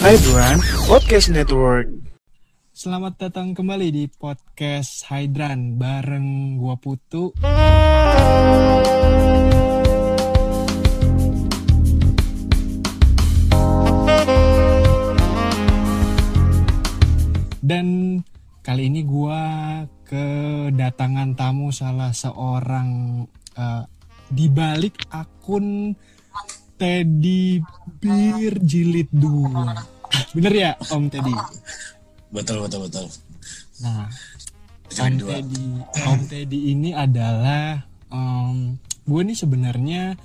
Hydran Podcast Network. Selamat datang kembali di podcast Hydran bareng gua Putu. Dan kali ini gua kedatangan tamu salah seorang di balik akun Teddy Bear Jilid 2. Bener ya Om Teddy? Betul. Nah, Om Teddy ini adalah gue nih sebenarnya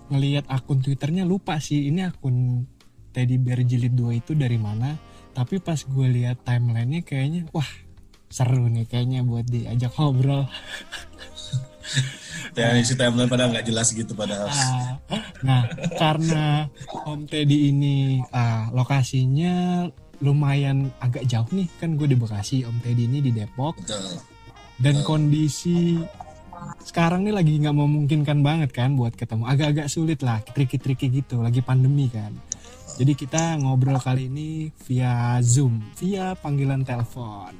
ngelihat akun Twitternya lupa sih ini akun Teddy Bear Jilid 2 itu dari mana. Tapi pas gue lihat timelinenya kayaknya wah seru nih kayaknya buat diajak ngobrol. Ya isi timeline pada nggak jelas gitu padahal. Nah karena Om Teddy ini lokasinya lumayan agak jauh nih, kan gue di Bekasi, Om Teddy ini di Depok. Betul. Dan kondisi sekarang nih lagi nggak memungkinkan banget kan buat ketemu, agak-agak sulit lah, tricky gitu, lagi pandemi kan. Jadi kita ngobrol kali ini via Zoom, via panggilan telepon.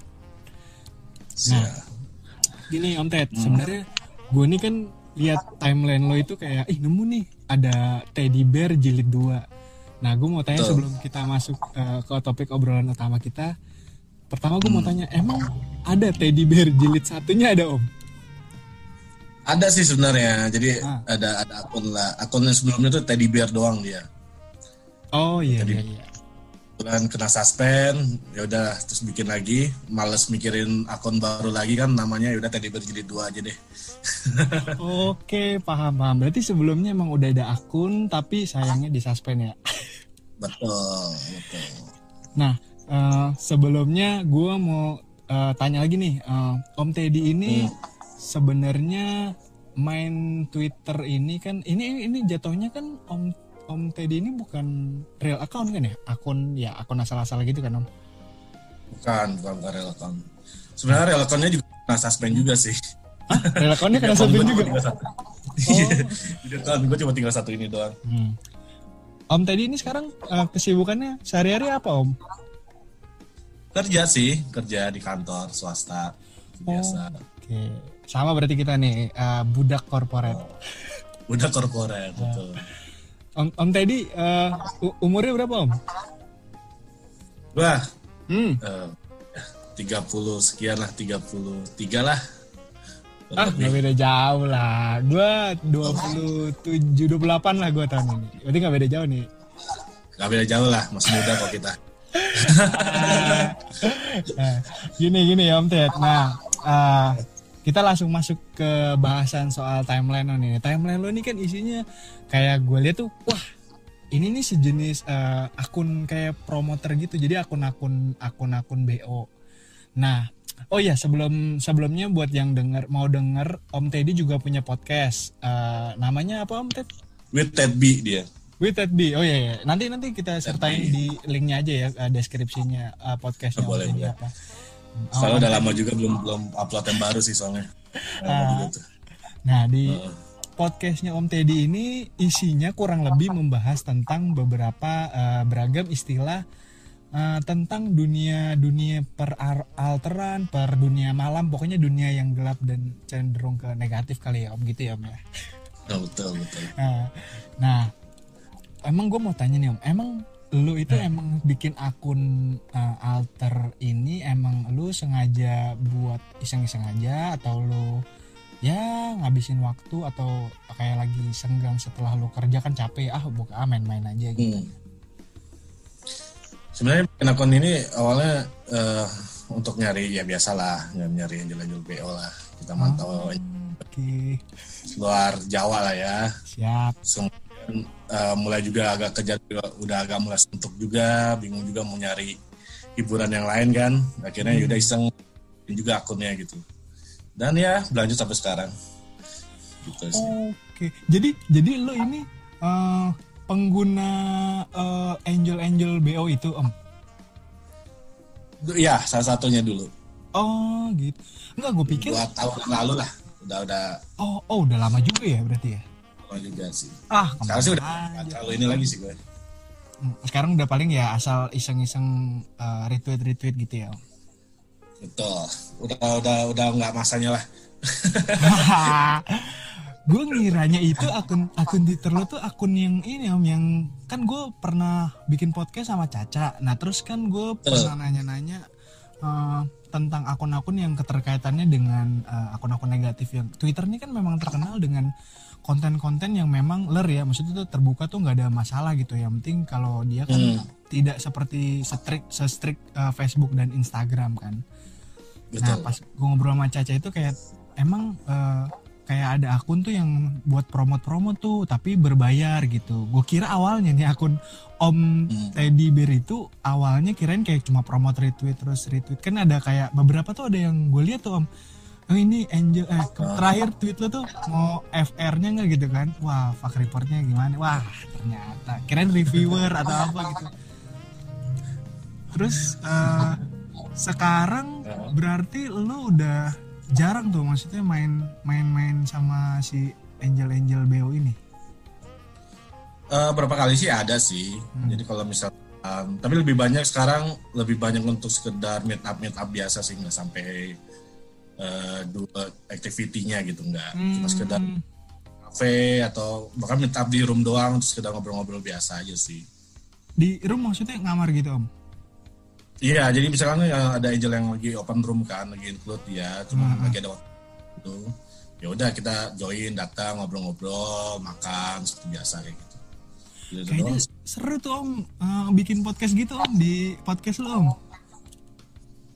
Nah, gini Om Ted, sebenarnya gue nih kan lihat timeline lo itu kayak, nemu nih ada Teddy Bear Jilid 2. Nah, gue mau tanya sebelum kita masuk ke topik obrolan utama kita. Pertama gue mau tanya, emang ada Teddy Bear Jilid 1-nya ada Om? Ada sih sebenarnya. Jadi ada akun lah. Akunnya sebelumnya tuh Teddy Bear doang dia. Oh iya. Kemudian kena suspend, ya udah terus bikin lagi. Males mikirin akun baru lagi kan, namanya ya udah Teddy Bear Jilid 2 aja deh. Oke, paham. Berarti sebelumnya emang udah ada akun tapi sayangnya disuspend ya. Betul. Nah, sebelumnya gue mau tanya lagi nih, Om Teddy ini sebenarnya main Twitter ini kan, ini jatuhnya kan Om Teddy ini bukan real account kan ya? Akun asal-asal gitu kan Om? Bukan real account. Sebenarnya real accountnya juga kena suspend juga sih. Hah? Real accountnya kena suspend juga? Iya. Jadi account gue cuma tinggal satu ini doang. Om Teddy ini sekarang kesibukannya sehari-hari apa Om? Kerja di kantor swasta biasa. Oke. Sama berarti kita nih budak korporat. Budak korporat, betul. Om Teddy umurnya berapa Om? Wah, 30 sekian lah, 33 lah. Gak beda jauh lah. Gue 27, 28 lah gue tahun ini. Berarti gak beda jauh nih. Gak beda jauh lah, masih muda kok kita. Gini ya Om Ted. Nah, kita langsung masuk ke bahasan soal timeline lo nih. Timeline lo ini kan isinya kayak gue lihat tuh, wah ini nih sejenis akun kayak promoter gitu. Jadi akun BO. Nah, oh iya sebelumnya buat yang mau denger, Om Teddy juga punya podcast. Namanya apa Om Ted? With Ted B dia. With Ted B. Oh iya. Nanti kita sertain di linknya aja ya, deskripsinya podcastnya Om Teddy apa. Soalnya udah lama juga belum upload yang baru sih soalnya. Nah di podcastnya Om Teddy ini isinya kurang lebih membahas tentang beberapa beragam istilah tentang dunia per alteran, per dunia malam, pokoknya dunia yang gelap dan cenderung ke negatif kali ya Om, gitu ya Om ya. Betul. Nah emang gue mau tanya nih Om, emang lu itu emang bikin akun alter ini emang lu sengaja buat iseng-iseng aja, atau lu ya ngabisin waktu, atau kayak lagi senggang setelah lu kerja kan capek, buka main-main aja gitu? Sebenarnya bikin akun ini awalnya untuk nyari ya biasalah, nyari angel-angel BO lah, kita mantau luar Jawa lah ya. Siap. Mulai juga agak kejar, udah agak mulai suntuk juga, bingung juga mau nyari hiburan yang lain kan, akhirnya udah iseng juga akunnya gitu, dan ya berlanjut sampai sekarang gitu sih. Oke. Jadi lo ini pengguna Angel BO itu Om? Ya salah satunya dulu. Oh gitu. Enggak, gue pikir 2 tahun lalu lah udah. Oh udah lama juga ya berarti ya? Lama juga sih. Sekarang sih udah nggak terlalu ini lagi sih gue. Sekarang udah paling ya asal iseng-iseng retweet gitu ya. Betul. Udah nggak masanya lah. Gue ngiranya itu akun Twitter lo tuh akun yang ini Om, yang kan gue pernah bikin podcast sama Caca. Nah terus kan gue pernah nanya-nanya tentang akun-akun yang keterkaitannya dengan akun-akun negatif. Yang Twitter ini kan memang terkenal dengan konten-konten yang memang ya, maksudnya tuh terbuka tuh nggak ada masalah gitu. Yang penting kalau dia kan tidak seperti se-strict Facebook dan Instagram kan. Betul. Nah pas gue ngobrol sama Caca itu kayak emang kayak ada akun tuh yang buat promote tuh tapi berbayar gitu. Gue kira awalnya nih akun Om Teddy Bear itu awalnya kirain kayak cuma promote retweet. Kan ada kayak beberapa tuh ada yang gue lihat tuh Om, oh ini Angel terakhir tweet lo tuh mau FR-nya nggak gitu kan. Wah fuck reportnya gimana, wah ternyata kirain reviewer atau apa gitu. Terus sekarang berarti lo udah jarang tuh maksudnya main sama si Angel BO ini. Berapa kali sih ada sih. Jadi kalau misalkan tapi lebih banyak untuk sekedar meet up biasa sih, nggak sampai dua activity-nya gitu, nggak. Cuma sekedar cafe atau bahkan meet up di room doang, terus sekedar ngobrol-ngobrol biasa aja sih. Di room maksudnya ngamar gitu Om? Iya, jadi misalkan ada Angel yang lagi open room kan, lagi include dia, cuma lagi ada waktu itu, ya udah kita join, datang ngobrol-ngobrol, makan seperti biasa kayak gitu. Kayaknya seru tuh Om, bikin podcast gitu Om, di podcast lo Om.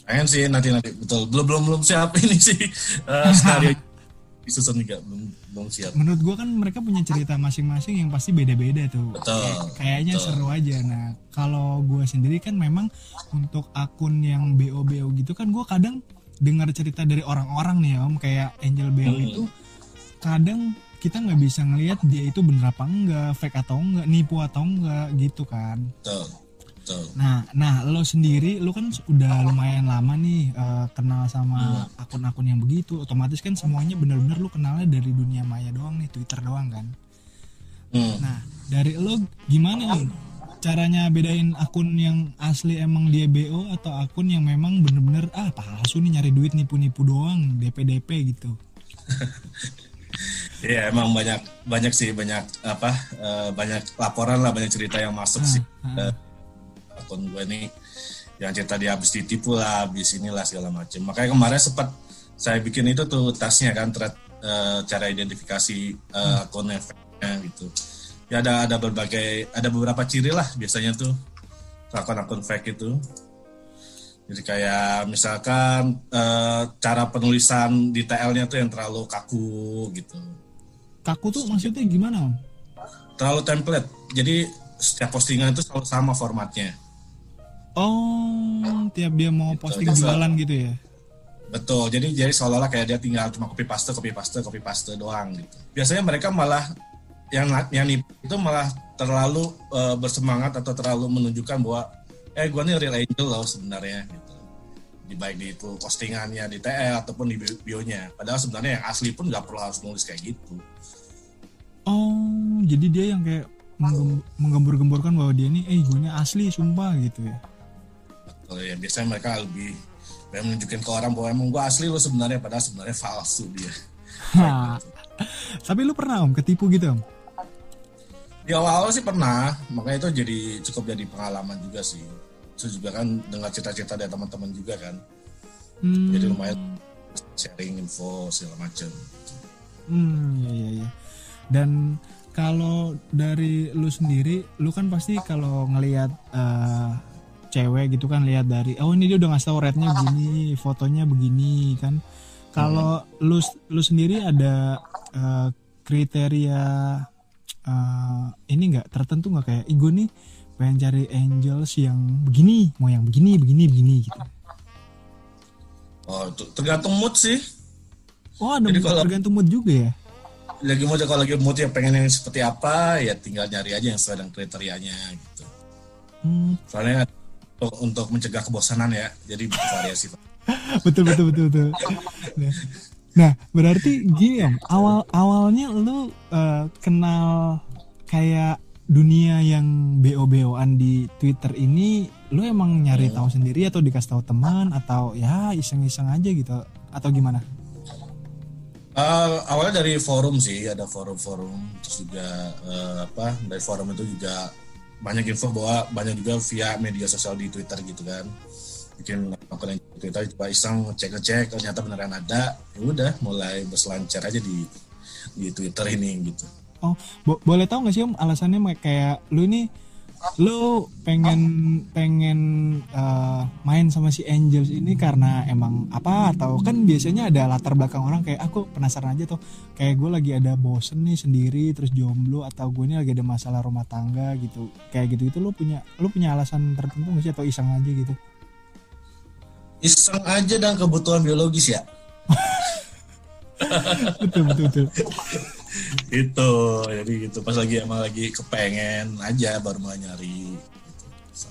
Pengen sih nanti betul, belum siap ini sih skenario disusun juga belum siap. Menurut gue kan mereka punya cerita masing-masing yang pasti beda-beda tuh. Kayaknya seru aja. Nah kalau gue sendiri kan memang untuk akun yang BO gitu kan gue kadang dengar cerita dari orang-orang nih Om, kayak Angel BO itu kadang kita nggak bisa ngelihat dia itu bener apa enggak, fake atau enggak, nipu atau enggak gitu kan. Betul. Nah lo sendiri, lo kan udah lumayan lama nih kenal sama akun-akun yang begitu. Otomatis kan semuanya benar-benar lo kenalnya dari dunia maya doang nih, Twitter doang kan. Nah dari lo gimana nih caranya bedain akun yang asli emang dia BO atau akun yang memang bener-bener palsu nih, nyari duit nipu-nipu doang, DP gitu. Iya emang banyak sih, banyak laporan lah, banyak cerita yang masuk sih. Akun gue nih yang cerita dia habis ditipu lah, habis inilah segala macam. Makanya kemarin sempat saya bikin itu tuh tasnya kan, cara identifikasi akun efeknya gitu. Ya ada beberapa ciri lah biasanya tuh akun fake itu. Jadi kayak misalkan cara penulisan detailnya tuh yang terlalu kaku gitu. Kaku tuh maksudnya gimana Om? Terlalu template. Jadi setiap postingan itu selalu sama formatnya. Oh, tiap dia mau posting jualan gitu ya? Betul, jadi seolah-olah kayak dia tinggal cuma copy paste doang gitu. Biasanya mereka malah yang nipu itu malah terlalu bersemangat atau terlalu menunjukkan bahwa gue nih real angel loh sebenarnya gitu. Baik di itu postingannya di TL ataupun di bio-nya. Padahal sebenarnya yang asli pun nggak perlu harus nulis kayak gitu. Oh, jadi dia yang kayak menggembur-gemburkan bahwa dia nih gue nya asli sumpah gitu ya. Betul ya, biasanya mereka lebih menunjukin ke orang bahwa emang gue asli lo sebenarnya, padahal sebenarnya palsu dia. Tapi lu pernah Om ketipu gitu Om? Di awal sih pernah, makanya itu cukup jadi pengalaman juga sih. Terus juga kan dengar cerita-cerita dari teman-teman juga kan. Jadi lumayan sharing info segala macam. Iya. Dan kalau dari lu sendiri, lu kan pasti kalau ngelihat cewek gitu kan, lihat dari ini dia udah ngasih tau rate-nya begini, fotonya begini kan. Kalau lu sendiri ada kriteria ini nggak tertentu nggak, kayak gue nih pengen cari angels yang begini, mau yang begini gitu. Oh, tergantung mood sih. Oh, ada tergantung mood juga ya. Kalau lagi mood ya pengen yang seperti apa, ya tinggal nyari aja yang sesuai dengan kriterianya gitu. Soalnya untuk mencegah kebosanan ya, jadi variasi. betul. Nah, berarti gini Om, awalnya lu kenal kayak dunia yang BO-BO-an di Twitter ini lu emang nyari tahu sendiri atau dikasih tahu teman atau ya iseng-iseng aja gitu atau gimana? Awalnya dari forum sih, ada forum-forum, terus juga dari forum itu juga banyak info bahwa banyak juga via media sosial di Twitter gitu kan, bikin akun di Twitter coba iseng ngecek ternyata beneran ada, ya udah mulai berselancar aja di Twitter ini gitu. Oh, boleh tahu nggak sih Om alasannya kayak lu pengen main sama si Angels ini karena emang apa, atau kan biasanya ada latar belakang orang kayak aku penasaran aja tuh, kayak gue lagi ada bosen nih sendiri terus jomblo, atau gue ini lagi ada masalah rumah tangga gitu, kayak gitu lu punya alasan tertentu nggak sih atau iseng aja gitu? Iseng aja dan kebutuhan biologis ya. betul. Itu jadi gitu, pas emang lagi kepengen aja baru mulai nyari gitu.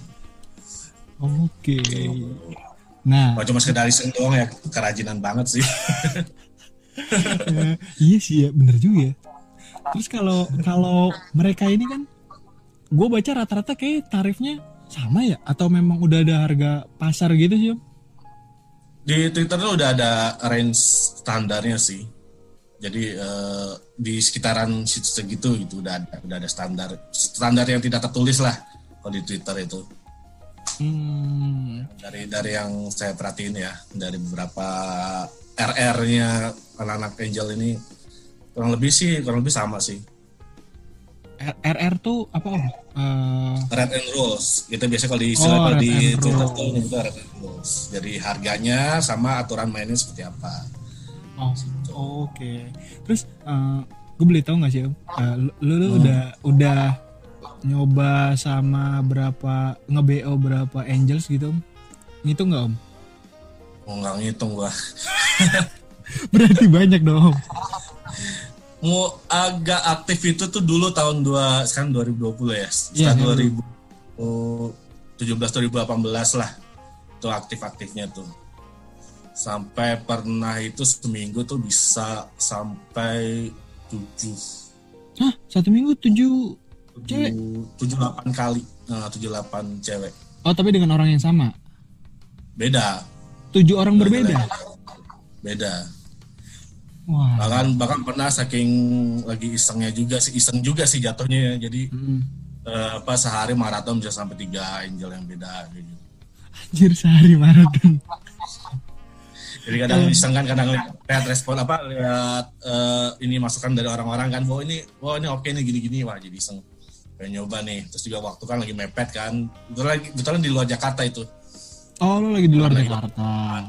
Oke. Nah, cuma sekedar iseng doang ya, kerajinan banget sih. Iya sih ya, bener juga ya. Terus kalau mereka ini kan gue baca rata-rata kayak tarifnya sama ya, atau memang udah ada harga pasar gitu sih Om? Di Twitter tuh udah ada range standarnya sih. Jadi di sekitaran situ segitu gitu udah ada standar yang tidak tertulis lah kalau di Twitter itu. Dari yang saya perhatiin ya, dari beberapa RR-nya anak-anak Angel ini kurang lebih sama sih. RR tuh apa Om? Red and Rules. Itu biasanya kalau di istilah kalau di Twitter tuh nyebutnya Red and Rules. Jadi harganya sama aturan mainnya seperti apa. Oke. Terus gue boleh tahu nggak sih Om? Lu udah nyoba sama nge-BO berapa Angels gitu Om? Ngitung nggak Om? Nggak ngitung gua. Berarti banyak dong Om. Mau agak aktif itu tuh dulu tahun 2020 ya. Setelah 2017-2018 lah. Itu aktif-aktifnya tuh. Sampai pernah itu seminggu tuh bisa sampai 7. Hah? Satu minggu 7 cewek? 7-8 kali. 7-8 cewek. Oh, tapi dengan orang yang sama? Beda. 7 orang berbeda? Beda. Wah. Bahkan pernah saking lagi iseng juga sih jatuhnya ya. Jadi sehari maraton bisa sampai 3 Angel yang beda gitu. Anjir, sehari maraton. Jadi kadang iseng kan, kadang lihat respon lihat ini masukan dari orang-orang kan, bahwa ini oke nih gini-gini, wah jadi iseng pengen nyoba nih. Terus juga waktu kan lagi mepet kan, kebetulan di luar Jakarta itu. Oh, lu lagi di luar Jakarta.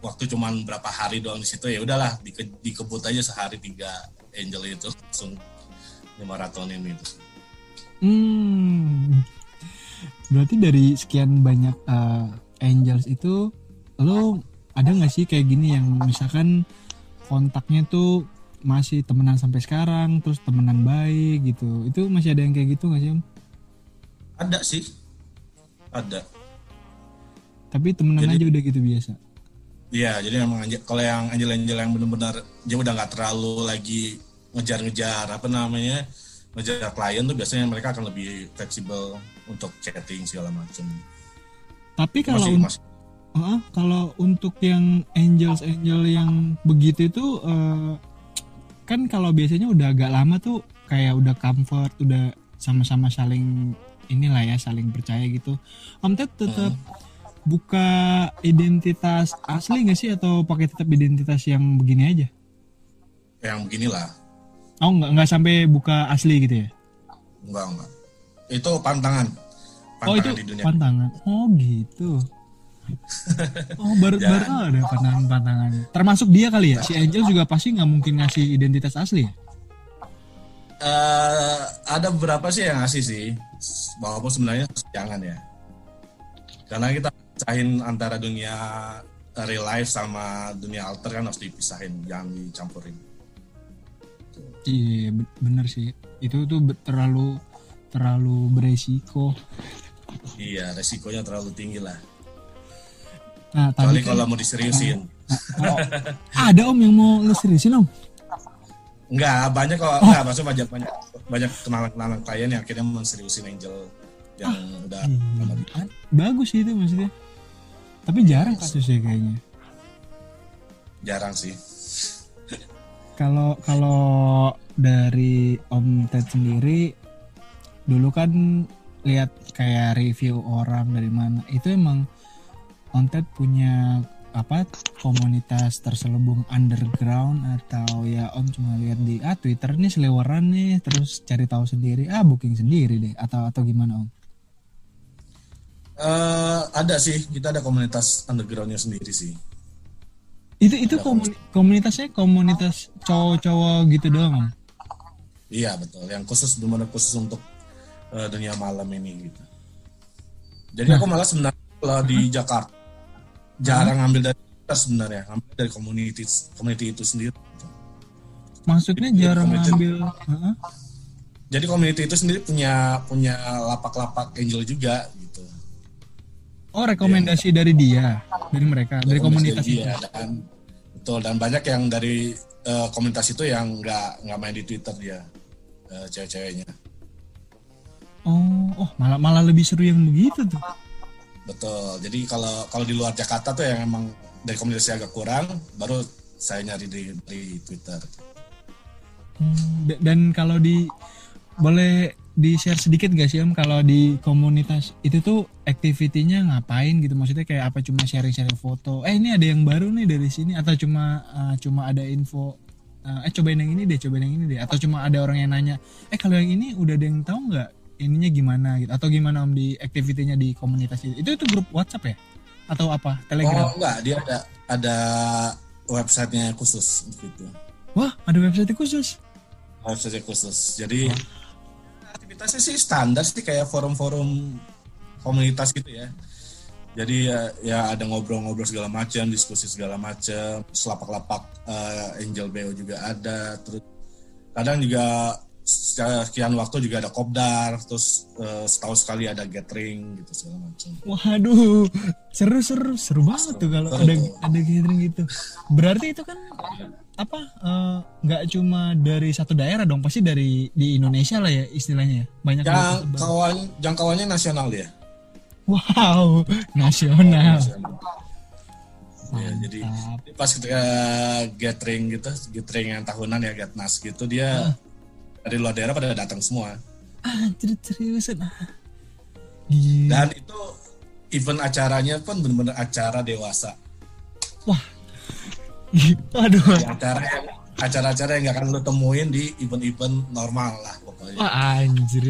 Waktu cuman berapa hari doang di situ, ya udahlah dikebut aja sehari 3 Angel itu langsung maratonin itu. Berarti dari sekian banyak Angels itu lo ada nggak sih kayak gini yang misalkan kontaknya tuh masih temenan sampai sekarang, terus temenan baik gitu, itu masih ada yang kayak gitu nggak sih Om? Ada sih, ada. Tapi temenan aja udah gitu biasa. Iya, jadi memang kalau yang Angel yang benar-benar dia udah nggak terlalu lagi ngejar klien tuh biasanya mereka akan lebih fleksibel untuk chatting segala macam. Tapi kalau untuk yang Angel yang begitu itu kan kalau biasanya udah agak lama tuh kayak udah comfort, udah sama-sama saling saling percaya gitu. Om Ted tetap buka identitas asli nggak sih, atau pakai tetap identitas yang begini aja? Yang beginilah. Oh, nggak sampai buka asli gitu ya? Enggak. Itu pantangan itu di dunia. Pantangan. Oh gitu. Oh baru ada pantangan. Termasuk dia kali ya? Si Angel juga pasti nggak mungkin ngasih identitas asli ya? Ada beberapa sih yang ngasih sih, walaupun sebenarnya jangan ya. Karena kita pisahin antara dunia real life sama dunia alter kan harus dipisahin, jangan dicampurin. Iya bener sih, itu tuh terlalu beresiko. Iya, resikonya terlalu tinggi lah. Nah, kecuali kalau mau diseriusin. Ada Om yang mau ngeseriusin Om? Enggak, banyak kok. Enggak, maksudnya banyak kenalan klien yang akhirnya menseriusin Angel yang udah lama di. Bagus itu maksudnya. Tapi jarang kasusnya kayaknya. Jarang sih. Kalau dari Om Ted sendiri dulu kan lihat kayak review orang dari mana, itu emang Om Ted punya apa komunitas terselubung underground atau ya Om cuma lihat di Twitter nih seleweran nih terus cari tahu sendiri booking sendiri deh atau gimana Om? Ada sih, kita ada komunitas undergroundnya sendiri sih. Itu komunitasnya komunitas cowok-cowok gitu doang Om? Iya betul, yang benar-benar khusus untuk dunia malam ini gitu. Jadi aku malah sebenarnya kalau di Jakarta jarang ngambil dari kita sebenarnya, ngambil dari community itu sendiri. Gitu. Maksudnya jarang ngambil? Jadi community itu sendiri punya lapak-lapak Angel juga gitu. Oh rekomendasi dari dia, dari mereka, dari komunitas itu. Dan banyak yang dari komunitas itu yang nggak main di Twitter dia, cewek-ceweknya. Oh malah lebih seru yang begitu tuh. Betul. Jadi kalau di luar Jakarta tuh yang emang dari komunitasnya agak kurang, baru saya nyari di Twitter. Dan kalau boleh di-share sedikit gak sih Om kalau di komunitas itu tuh activity-nya ngapain gitu, maksudnya kayak apa, cuma sharing-sharing foto ini ada yang baru nih dari sini, atau cuma ada info cobain yang ini deh, atau cuma ada orang yang nanya kalau yang ini udah ada yang tahu nggak ininya gimana gitu, atau gimana Om di activity-nya di komunitas itu grup WhatsApp ya atau apa, Telegram? Enggak, dia ada websitenya khusus gitu. Wah, ada website khusus. Jadi aktivitasnya sih standar sih kayak forum-forum komunitas gitu ya. Jadi ya ada ngobrol-ngobrol segala macam, diskusi segala macam, selapak-lapak Angel BO juga ada. Terus kadang juga sekian waktu juga ada kopdar, terus setahun sekali ada gathering gitu segala macam. Waduh, seru banget tuh kalau ada gathering gitu. Berarti itu kan nggak cuma dari satu daerah dong, pasti di Indonesia lah ya istilahnya ya. Banyak jangkauannya nasional ya. Wow, nasional. Ya, jadi pas ketika gathering yang tahunan ya Gatnas gitu, dia dari luar daerah pada datang semua. Seriusan. Dan itu event acaranya pun benar-benar acara dewasa. Wah. Aduh. Acara-acara yang gak akan lo temuin di event-event normal lah pokoknya. Wah anjir.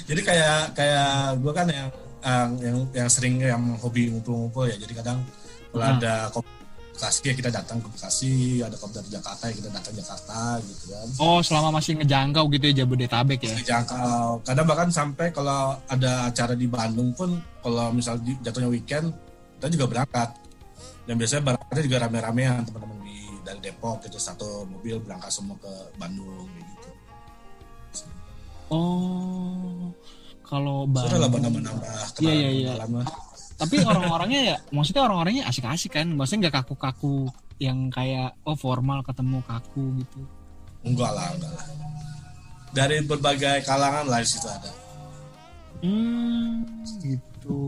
Jadi kayak gue kan yang sering yang hobi ngumpul-ngumpul ya. Jadi kadang kalau ada Bekasi ya kita datang ke Bekasi, ada kopdar Jakarta ya kita datang Jakarta gitu kan. Oh, selama masih ngejangkau gitu ya Jabodetabek ya. Ngejangkau. Kadang bahkan sampai kalau ada acara di Bandung pun kalau misal jatuhnya weekend kita juga berangkat. Dan biasanya berangkatnya juga rame-ramean teman-teman dari Depok gitu, satu mobil berangkat semua ke Bandung gitu. Oh. Kalau Bandung. Sudah lah nambah kenalan. Tapi orang-orangnya maksudnya asik-asik kan, maksudnya nggak kaku-kaku yang kayak formal ketemu kaku gitu. Enggak lah. Dari berbagai kalangan lah di situ ada. Gitu.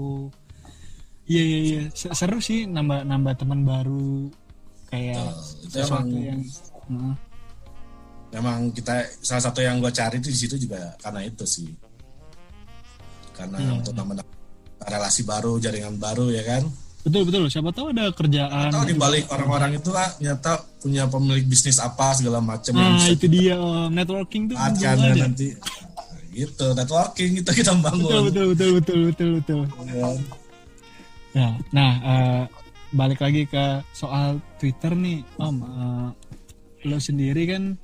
Iya. Seru sih nambah teman baru kayak sesuatu yang. Memang kita salah satu yang gue cari itu di situ juga karena itu sih. Karena untuk nambah relasi baru, jaringan baru ya kan. Betul. Siapa tahu ada kerjaan. Atau dibalik orang-orang itu ternyata punya pemilik bisnis apa segala macam. Itu dia networking tuh. Kan nanti gitu networking itu kita bangun. Betul. Ya, nah balik lagi ke soal Twitter nih Om. Lo sendiri kan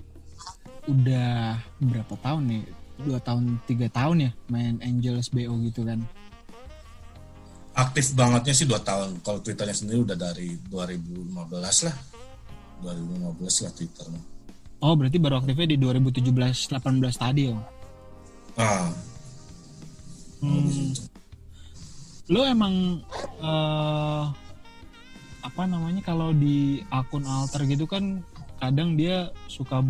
udah berapa tahun nih? 2 tahun 3 tahun ya main Angels BO gitu kan. Aktif bangetnya sih 2 tahun. Kalau Twitternya sendiri udah dari 2015 lah. 2015 lah Twitter. Oh, berarti baru aktifnya di 2017-18 tadi ya? Lo emang kalau di akun alter gitu kan kadang dia suka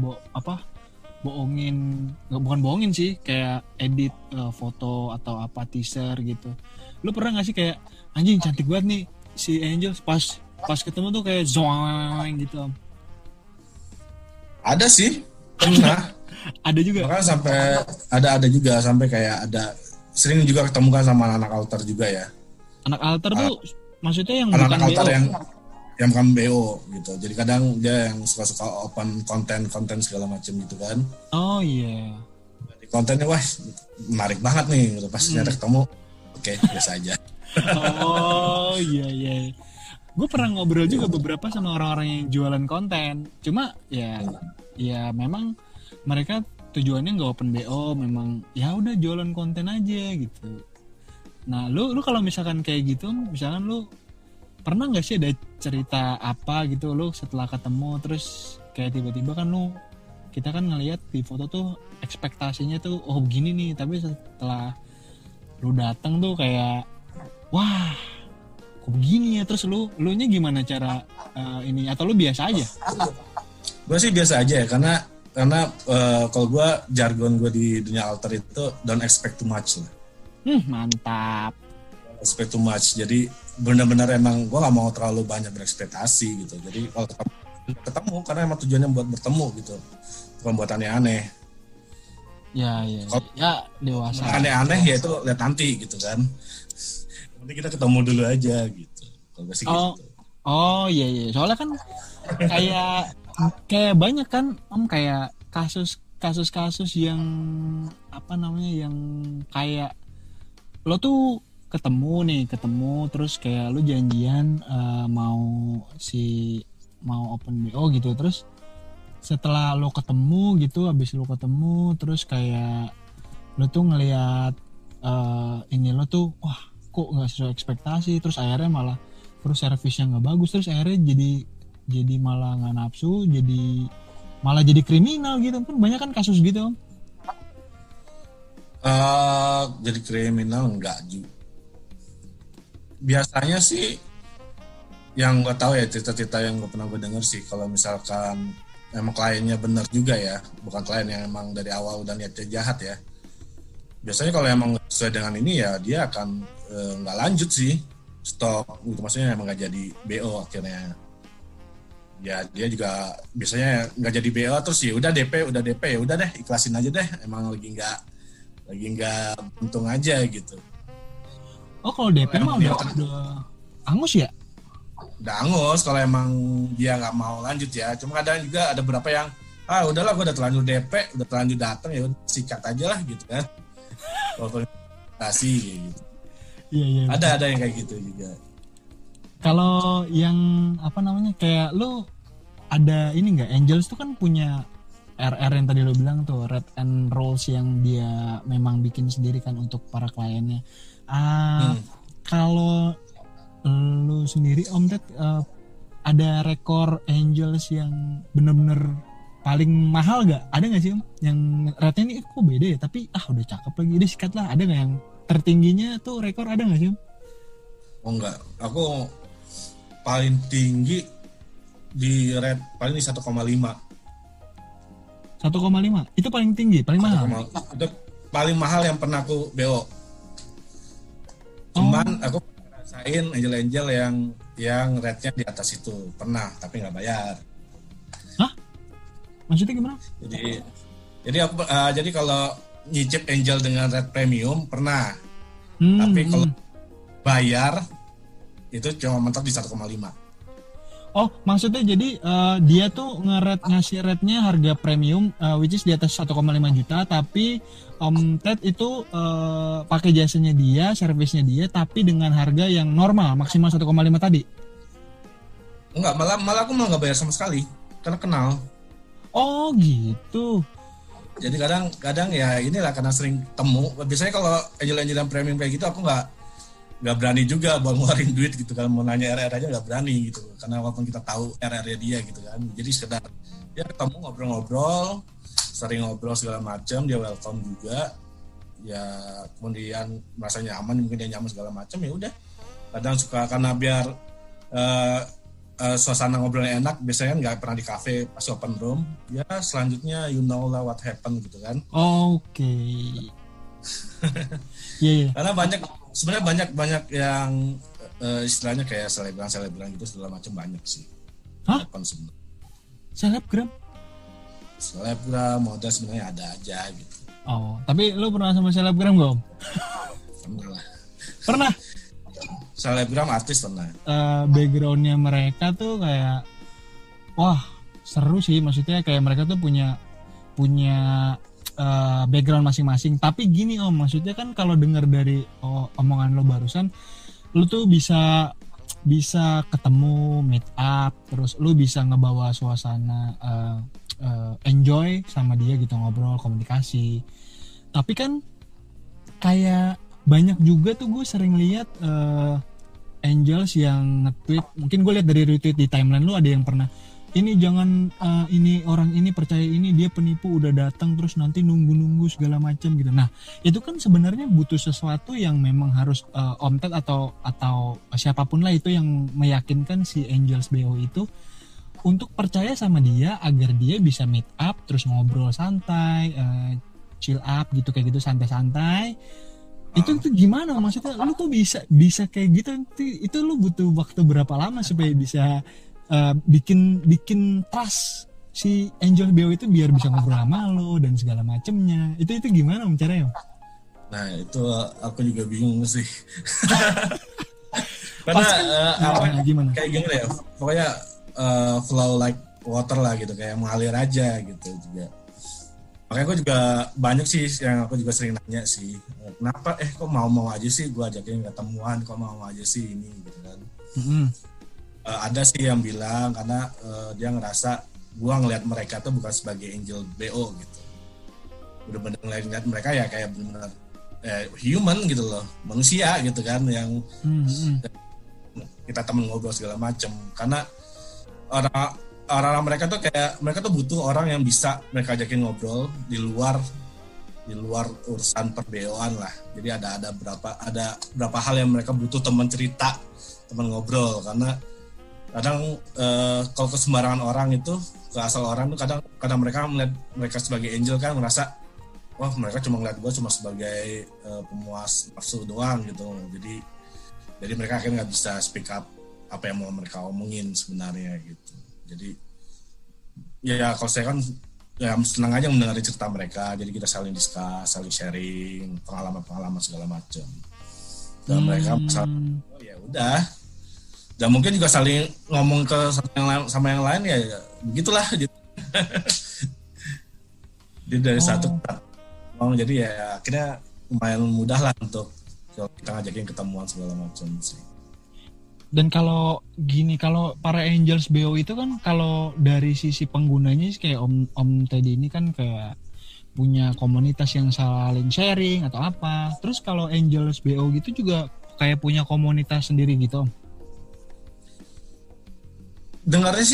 bohongin, bukan bohongin sih, kayak edit foto atau apa teaser gitu. Lu pernah gak sih kayak anjing cantik banget nih si Angel, pas ketemu tuh kayak zoang gitu Om? Ada sih, pernah. Ada juga. Bahkan sampai ada juga sampai kayak ada sering juga ketemu kan sama anak alter juga ya. Anak alter tuh maksudnya yang anak bukan alter BO. yang bukan BO gitu. Jadi kadang dia yang suka open konten segala macam gitu kan. Oh iya. Di kontennya wah menarik banget nih gitu. Pas nyata ketemu oke, biasa aja. Oh iya. Gue pernah ngobrol juga beberapa sama orang-orang yang jualan konten. Cuma ya memang mereka tujuannya nggak open BO, memang ya udah jualan konten aja gitu. Nah lu kalau misalkan kayak gitu, misalkan lu pernah nggak sih ada cerita apa gitu lu setelah ketemu terus kayak tiba-tiba kan kita kan ngelihat di foto tuh ekspektasinya tuh oh begini nih, tapi setelah lu datang tuh kayak wah kok begini ya, terus lu nya gimana cara ini, atau lu biasa aja? Gue sih biasa aja ya, karena kalau gue jargon gue di dunia alter itu don't expect too much lah. Mantap. Expect too much, jadi benar-benar emang gue nggak mau terlalu banyak berekspektasi gitu. Jadi kalau ketemu karena emang tujuannya buat bertemu gitu, bukan buat aneh-aneh. Ya dewasa. Aneh-aneh ya itu lihat nanti gitu kan. Nanti kita ketemu dulu aja gitu. Kalau gue sih gitu. Oh iya. Soalnya kan kayak banyak kan Om, kayak kasus yang apa namanya, yang kayak lo tuh ketemu terus kayak lu janjian mau open BO gitu, terus setelah lo ketemu gitu, habis lo ketemu terus kayak lo tuh ngelihat ini lo tuh wah kok nggak sesuai ekspektasi, terus akhirnya malah terus servisnya nggak bagus, terus akhirnya jadi malah nggak nafsu, malah jadi kriminal gitu kan, banyak kan kasus gitu Om. Jadi kriminal enggak juga. Biasanya sih yang gue tahu ya, cerita-cerita yang gue pernah gue denger sih, kalau misalkan emang kliennya benar juga ya, bukan klien yang emang dari awal udah niatnya jahat ya, biasanya kalau emang sesuai dengan ini ya dia akan nggak lanjut sih, stop gitu, maksudnya emang nggak jadi BO akhirnya. Ya dia juga biasanya nggak jadi BO, terus ya udah DP ya udah deh, ikhlasin aja deh, emang lagi nggak untung aja gitu. Oh kalau DP mah udah angus ya? Udah angus kalau emang dia nggak mau lanjut ya. Cuma kadang juga ada beberapa yang udahlah gue udah terlanjur DP, udah terlanjur datang ya sikat aja lah gitu kan. Walaupun kasih gitu. Iya. Ada yang kayak gitu juga. Kalau yang apa namanya kayak lo ada ini nggak, Angels tuh kan punya RR yang tadi lo bilang tuh, Red and Rolls, yang dia memang bikin sendiri kan untuk para kliennya. Kalau lu sendiri Om Ted ada rekor Angels yang bener-bener paling mahal gak? Ada gak sih Om? Yang rate-nya ini kok beda ya, tapi udah cakep lagi, udah sikat lah. Ada gak yang tertingginya tuh rekor, ada gak sih Om? Oh enggak, aku paling tinggi di rate paling di 1,5. 1,5? Itu paling tinggi, paling mahal? Itu paling mahal yang pernah aku BO. Cuman aku rasain angel yang rate-nya di atas itu pernah, tapi nggak bayar. Hah? Maksudnya gimana? Jadi kalau nyicip angel dengan rate premium pernah, tapi kalau bayar itu cuma mentok di 1,5. Oh, maksudnya jadi dia tuh ngasih rate-nya harga premium, which is di atas 1,5 juta, tapi Om Ted itu pakai jasanya dia, servisnya dia, tapi dengan harga yang normal, maksimal 1,5 tadi. Enggak, malah aku nggak bayar sama sekali, karena kenal. Oh gitu. Jadi kadang ya inilah, karena sering temu. Biasanya kalau angel-angelan premium kayak gitu aku nggak berani juga buat ngeluarin duit gitu kan, mau nanya RR aja nggak berani gitu, karena walaupun kita tahu RR-nya dia gitu kan. Jadi sekedar ya ketemu ngobrol-ngobrol, sering ngobrol segala macam, dia welcome juga ya, kemudian merasa nyaman, mungkin dia nyaman segala macam, ya udah. Kadang suka karena biar suasana ngobrolnya enak, biasanya nggak pernah di kafe pas open room. Ya selanjutnya you know lah what happen gitu kan. Oke. Iya. Karena sebenarnya banyak yang istilahnya kayak selebgram gitu segala macam banyak sih. Hah? Happen sebenarnya. Selebgram modal sebenarnya ada aja gitu. Oh, tapi lu pernah sama selebgram gak, Om? Pernah lah. Pernah. Selebgram artis pernah. Backgroundnya mereka tuh kayak, wah seru sih, maksudnya kayak mereka tuh punya background masing-masing. Tapi gini Om, maksudnya kan kalau dengar dari omongan lo barusan, lo tuh bisa ketemu, meet up, terus lo bisa ngebawa suasana enjoy sama dia gitu, ngobrol, komunikasi. Tapi kan kayak banyak juga tuh gue sering lihat angels yang nge-tweet, mungkin gue lihat dari retweet di timeline lu, ada yang pernah ini jangan ini orang ini percaya ini dia penipu, udah datang terus nanti nunggu segala macam gitu. Nah itu kan sebenarnya butuh sesuatu yang memang harus Om Ted atau siapapun lah itu yang meyakinkan si Angels BO itu untuk percaya sama dia agar dia bisa meet up terus ngobrol santai, chill up gitu, kayak gitu, santai-santai. Itu gimana maksudnya lu tuh bisa kayak gitu, itu lu butuh waktu berapa lama supaya bisa bikin trust si Angel BO itu biar bisa ngobrol sama lu dan segala macemnya. Itu gimana caranya? Nah itu aku juga bingung sih. Karena gimana? Kayak gimana ya, pokoknya flow like water lah gitu, kayak mengalir aja gitu juga. Makanya gue juga banyak sih yang aku juga sering nanya sih, kenapa kok mau aja sih gue ajakin ketemuan, kok mau aja sih ini gitu kan. Ada sih yang bilang karena dia ngerasa gue ngelihat mereka tuh bukan sebagai angel BO gitu, bener-bener ngelihat mereka ya kayak bener-bener human gitu loh, manusia gitu kan, yang kita temen ngobrol segala macem. Karena orang mereka tuh kayak mereka tuh butuh orang yang bisa mereka ajakin ngobrol di luar urusan per-BO-an lah. Jadi ada berapa hal yang mereka butuh teman cerita, teman ngobrol. Karena kadang kalau ke sembarangan orang itu, ke asal orang tuh kadang mereka melihat mereka sebagai angel kan merasa wah mereka cuma ngeliat gue cuma sebagai pemuas nafsu doang gitu. Jadi mereka akhirnya nggak bisa speak up apa yang mau mereka omongin sebenarnya gitu. Jadi ya kalau saya kan ya senang aja mendengar cerita mereka. Jadi kita saling discuss, saling sharing pengalaman segala macam. Dan mereka ya udah. Dan mungkin juga saling ngomong ke sama yang lain ya begitulah gitu. Jadi dari satu jadi ya akhirnya lumayan mudah lah untuk kita ngajakin ketemuan segala macam sih. Dan kalau para Angels BO itu kan kalau dari sisi penggunanya sih kayak Om Teddy ini kan kayak punya komunitas yang saling sharing atau apa. Terus kalau Angels BO gitu juga kayak punya komunitas sendiri gitu, Om? Dengarnya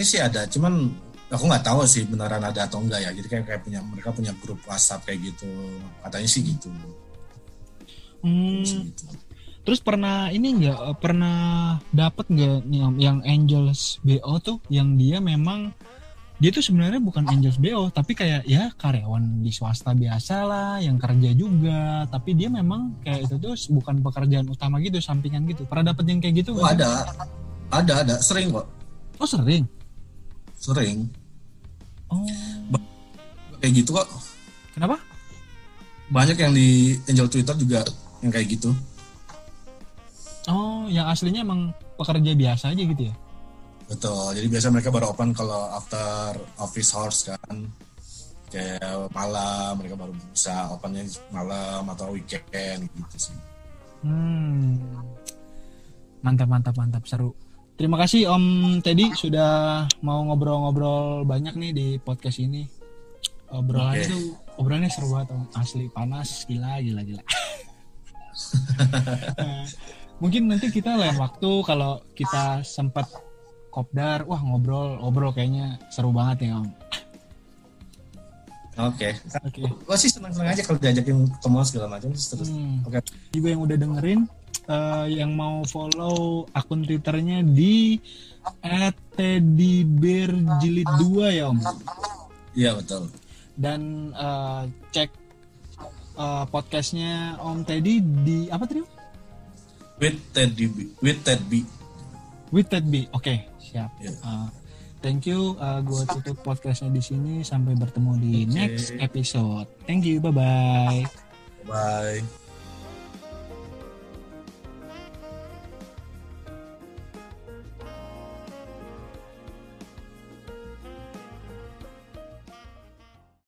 sih ada, cuman aku nggak tahu sih beneran ada atau enggak ya. Jadi kayak mereka punya grup WhatsApp kayak gitu, katanya sih gitu. Gitu. Terus pernah dapat nggak nih Om yang Angels BO tuh yang dia tuh sebenarnya bukan Angels BO tapi kayak ya karyawan di swasta biasa lah yang kerja juga, tapi dia memang kayak itu tuh bukan pekerjaan utama gitu, sampingan gitu. Pernah dapat yang kayak gitu? Ada sering kok. Oh sering. Oh kayak gitu kok. Kenapa? Banyak yang di Angel Twitter juga yang kayak gitu. Oh, yang aslinya emang pekerja biasa aja gitu ya? Betul, jadi biasa mereka baru open kalau after office hours kan. Kayak malam, mereka baru bisa opennya malam atau weekend gitu sih. Mantap, seru. Terima kasih Om Teddy sudah mau ngobrol-ngobrol banyak nih di podcast ini. Obrolannya seru banget Om, asli panas, gila. Mungkin nanti kita lain waktu kalau kita sempat kopdar, wah ngobrol kayaknya seru banget ya Om. Oke. Gue sih senang aja kalau diajakin ketemuan segala macam terus. Oke. Juga yang udah dengerin, yang mau follow akun Twitternya di @teddybearjilid2 ya Om. Iya betul. Dan cek podcastnya Om Teddy di apa tadi? With Ted B. Oke, siap. Yeah. Thank you. Gue tutup podcastnya di sini. Sampai bertemu di next episode. Thank you. Bye bye. Bye.